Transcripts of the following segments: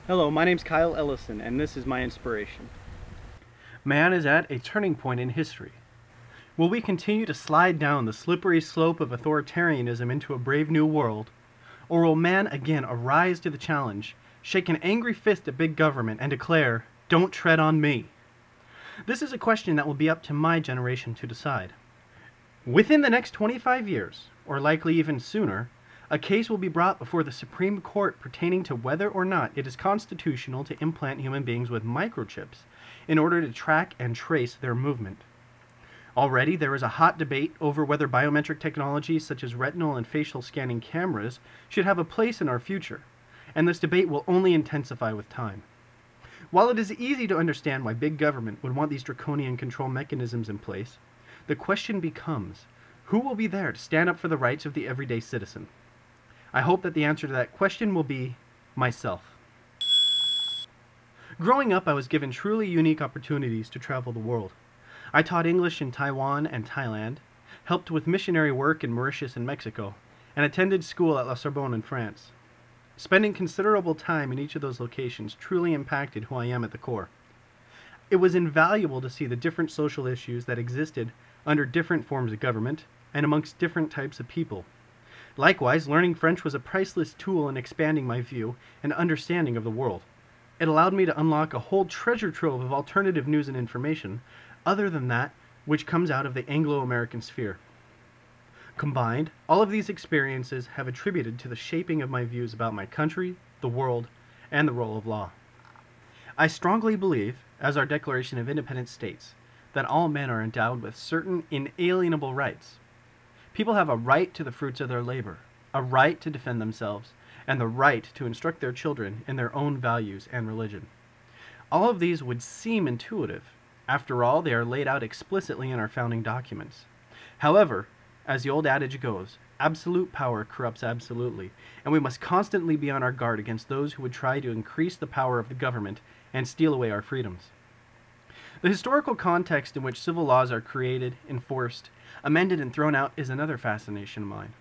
Hello, my name's Kyle Ellison, and this is my inspiration. Man is at a turning point in history. Will we continue to slide down the slippery slope of authoritarianism into a brave new world? Or will man again arise to the challenge, shake an angry fist at big government, and declare, "Don't tread on me"? This is a question that will be up to my generation to decide. Within the next 25 years, or likely even sooner, a case will be brought before the Supreme Court pertaining to whether or not it is constitutional to implant human beings with microchips in order to track and trace their movement. Already, there is a hot debate over whether biometric technologies such as retinal and facial scanning cameras should have a place in our future, and this debate will only intensify with time. While it is easy to understand why big government would want these draconian control mechanisms in place, the question becomes, who will be there to stand up for the rights of the everyday citizen? I hope that the answer to that question will be myself. Growing up, I was given truly unique opportunities to travel the world. I taught English in Taiwan and Thailand, helped with missionary work in Mauritius and Mexico, and attended school at La Sorbonne in France. Spending considerable time in each of those locations truly impacted who I am at the core. It was invaluable to see the different social issues that existed under different forms of government and amongst different types of people. Likewise, learning French was a priceless tool in expanding my view and understanding of the world. It allowed me to unlock a whole treasure trove of alternative news and information, other than that which comes out of the Anglo-American sphere. Combined, all of these experiences have attributed to the shaping of my views about my country, the world, and the role of law. I strongly believe, as our Declaration of Independence states, that all men are endowed with certain inalienable rights. People have a right to the fruits of their labor, a right to defend themselves, and the right to instruct their children in their own values and religion. All of these would seem intuitive. After all, they are laid out explicitly in our founding documents. However, as the old adage goes, absolute power corrupts absolutely, and we must constantly be on our guard against those who would try to increase the power of the government and steal away our freedoms. The historical context in which civil laws are created, enforced, amended, and thrown out is another fascination of mine.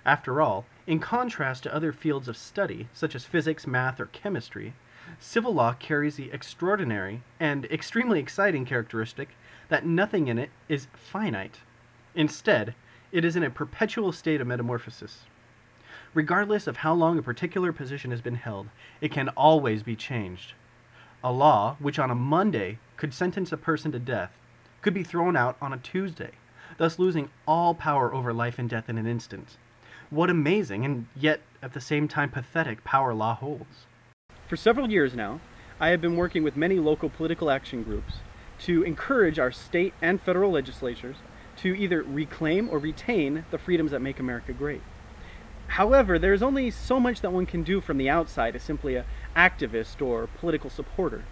After all, in contrast to other fields of study, such as physics, math, or chemistry, civil law carries the extraordinary and extremely exciting characteristic that nothing in it is finite. Instead, it is in a perpetual state of metamorphosis. Regardless of how long a particular position has been held, it can always be changed. A law, which on a Monday could sentence a person to death, could be thrown out on a Tuesday, thus losing all power over life and death in an instant. What amazing, and yet at the same time pathetic, power law holds. For several years now, I have been working with many local political action groups to encourage our state and federal legislatures to either reclaim or retain the freedoms that make America great. However, there's only so much that one can do from the outside as simply an activist or political supporter.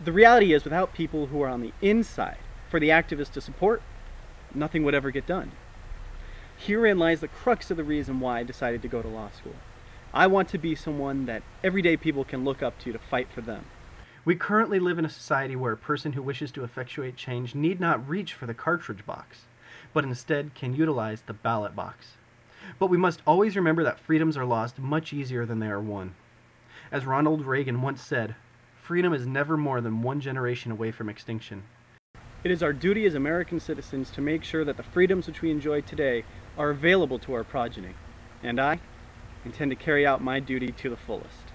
The reality is, without people who are on the inside for the activists to support, nothing would ever get done. Herein lies the crux of the reason why I decided to go to law school. I want to be someone that everyday people can look up to fight for them. We currently live in a society where a person who wishes to effectuate change need not reach for the cartridge box, but instead can utilize the ballot box. But we must always remember that freedoms are lost much easier than they are won. As Ronald Reagan once said, freedom is never more than one generation away from extinction. It is our duty as American citizens to make sure that the freedoms which we enjoy today are available to our progeny, and I intend to carry out my duty to the fullest.